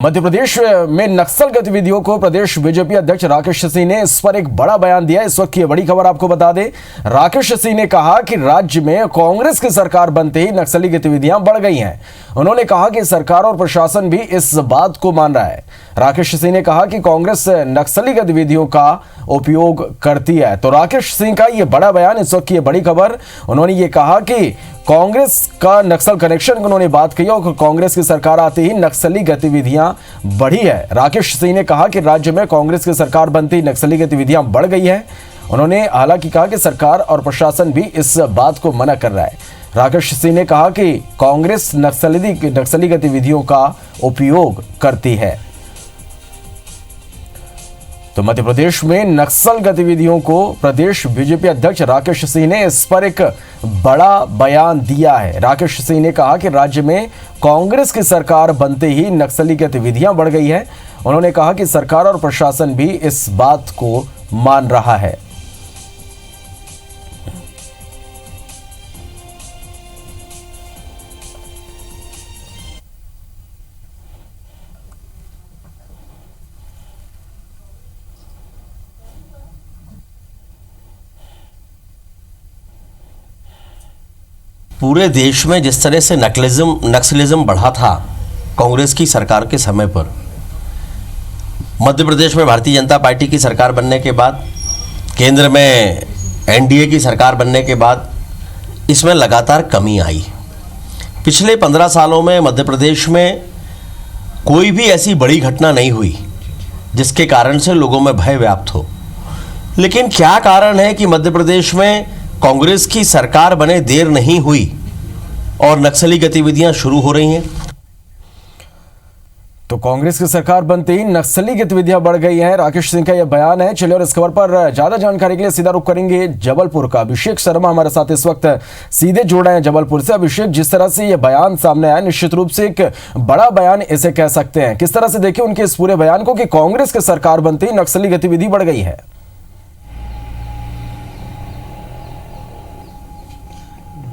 मध्य प्रदेश में नक्सल गतिविधियों को प्रदेश बीजेपी अध्यक्ष राकेश सिंह ने इस पर एक बड़ा बयान दिया। इस वक्त की बड़ी खबर आपको बता दें, राकेश सिंह ने कहा कि राज्य में कांग्रेस की सरकार बनते ही नक्सली गतिविधियां बढ़ गई हैं। उन्होंने कहा कि सरकार और प्रशासन भी इस बात को मान रहा है। राकेश सिंह ने कहा कि कांग्रेस नक्सली गतिविधियों का उपयोग करती है। तो राकेश सिंह का ये बड़ा बयान, इस वक्त की बड़ी खबर। उन्होंने ये कहा कि कांग्रेस का नक्सल कनेक्शन की उन्होंने बात की और कांग्रेस की सरकार आते ही नक्सली गतिविधियां बढ़ी है। राकेश सिंह ने कहा कि राज्य में कांग्रेस की सरकार बनते ही नक्सली गतिविधियां बढ़ गई है। उन्होंने हालांकि कहा कि सरकार और प्रशासन भी इस बात को मना कर रहा है। राकेश सिंह ने कहा कि कांग्रेस नक्सली गतिविधियों का उपयोग करती है। तो मध्य प्रदेश में नक्सल गतिविधियों को प्रदेश बीजेपी अध्यक्ष राकेश सिंह ने इस पर एक बड़ा बयान दिया है। राकेश सिंह ने कहा कि राज्य में कांग्रेस की सरकार बनते ही नक्सली गतिविधियां बढ़ गई है। उन्होंने कहा कि सरकार और प्रशासन भी इस बात को मान रहा है। पूरे देश में जिस तरह से नक्सलिज्म बढ़ा था कांग्रेस की सरकार के समय पर, मध्य प्रदेश में भारतीय जनता पार्टी की सरकार बनने के बाद, केंद्र में एनडीए की सरकार बनने के बाद इसमें लगातार कमी आई। पिछले 15 सालों में मध्य प्रदेश में कोई भी ऐसी बड़ी घटना नहीं हुई जिसके कारण से लोगों में भय व्याप्त हो। लेकिन क्या कारण है कि मध्य प्रदेश में कांग्रेस की सरकार बने देर नहीं हुई और नक्सली गतिविधियां शुरू हो रही हैं? तो कांग्रेस की सरकार बनते ही नक्सली गतिविधियां बढ़ गई हैं। राकेश सिंह का यह बयान है। चलिए और इस खबर पर ज्यादा जानकारी के लिए सीधा रुख करेंगे जबलपुर का। अभिषेक शर्मा हमारे साथ इस वक्त सीधे जुड़े हैं जबलपुर से। अभिषेक, जिस तरह से यह बयान सामने आया, निश्चित रूप से एक बड़ा बयान इसे कह सकते हैं। किस तरह से देखिए उनके इस पूरे बयान को कि कांग्रेस की सरकार बनते ही नक्सली गतिविधि बढ़ गई है?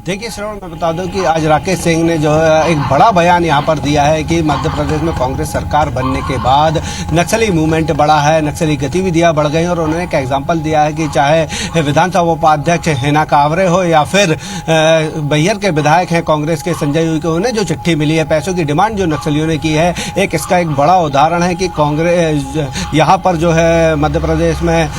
देखिए श्रवण, मैं बता दूं कि आज राकेश सिंह ने जो है एक बड़ा बयान यहाँ पर दिया है कि मध्य प्रदेश में कांग्रेस सरकार बनने के बाद नक्सली मूवमेंट बढ़ा है, नक्सली गतिविधियाँ बढ़ गई। और उन्होंने एक एग्जांपल दिया है कि चाहे विधानसभा उपाध्यक्ष हिना कांवरे हो या फिर बैहर के विधायक हैं कांग्रेस के संजय उइके, उन्हें जो चिट्ठी मिली है, पैसों की डिमांड जो नक्सलियों ने की है, एक इसका एक बड़ा उदाहरण है कि कांग्रेस यहाँ पर जो है मध्य प्रदेश में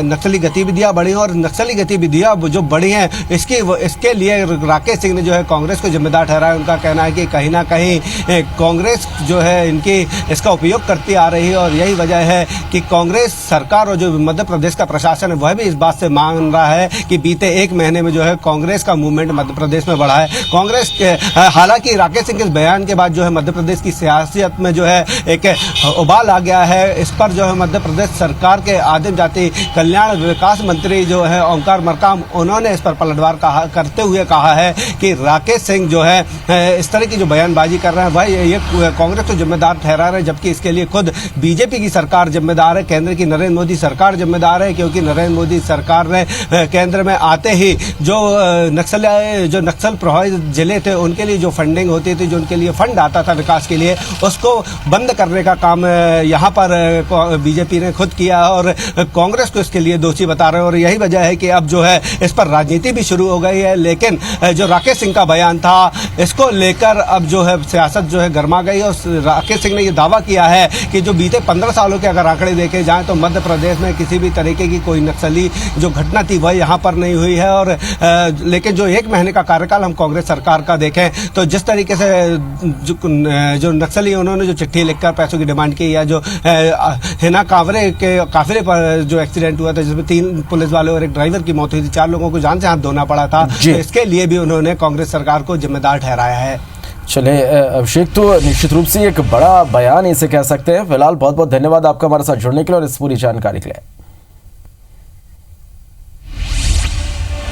नक्सली गतिविधियाँ बढ़ी और नक्सली गतिविधियाँ जो बढ़ी हैं इसके लिए राकेश सिंह ने जो है कांग्रेस को जिम्मेदार ठहराया। उनका कहना है कि कहीं ना कहीं कांग्रेस जो है इनकी इसका उपयोग करती आ रही है और यही वजह है कि कांग्रेस सरकार और जो मध्य प्रदेश का प्रशासन है वह भी इस बात से मान रहा है कि बीते एक महीने में जो है कांग्रेस का मूवमेंट मध्य प्रदेश में बढ़ा है। कांग्रेस के हालांकि राकेश सिंह के इस बयान के बाद जो है मध्य प्रदेश की सियासत में जो है एक उबाल आ गया है। इस पर जो है मध्य प्रदेश सरकार के आदिम जाति कल्याण विकास मंत्री जो है ओंकार मरकाम, उन्होंने इस पर पलटवार करते हुए कहा है कि राकेश सिंह जो है इस तरह की जो बयानबाजी कर रहे हैं वह ये कांग्रेस को जिम्मेदार ठहरा रहे हैं, जबकि इसके लिए खुद बीजेपी की सरकार जिम्मेदार है, केंद्र की नरेंद्र मोदी सरकार जिम्मेदार है। क्योंकि नरेंद्र मोदी सरकार ने केंद्र में आते ही जो नक्सल प्रभावित जिले थे उनके लिए जो फंडिंग होती थी, जो उनके लिए फंड आता था विकास के लिए, उसको बंद करने का काम यहाँ पर बीजेपी ने खुद किया और कांग्रेस को इसके लिए दोषी बता रहे हैं। और यही वजह है कि अब जो है इस पर राजनीति भी शुरू हो गई है। लेकिन जो राकेश सिंह का बयान था इसको लेकर अब जो है सियासत जो है गर्मा गई और राकेश सिंह ने ये दावा किया है कि जो बीते 15 सालों के अगर आंकड़े देखे जाएं तो मध्य प्रदेश में किसी भी तरीके की कोई नक्सली जो घटना थी वह यहाँ पर नहीं हुई है। और लेकिन जो एक महीने का कार्यकाल हम कांग्रेस सरकार का देखें तो जिस तरीके से जो नक्सली उन्होंने जो चिट्ठी लिखकर पैसों की डिमांड की या जो हिना कांवरे के काफिले पर जो एक्सीडेंट हुआ था जिसमें 3 पुलिस वाले और एक ड्राइवर की मौत हुई थी, 4 लोगों को जान से हाथ धोना पड़ा था, तो इसके लिए भी उन्होंने कांग्रेस सरकार को जिम्मेदार ठहराया है। चले अभिषेक, तो निश्चित रूप से एक बड़ा बयान इसे कह सकते हैं। फिलहाल बहुत बहुत धन्यवाद आपका हमारे साथ जुड़ने के लिए और इस पूरी जानकारी के लिए।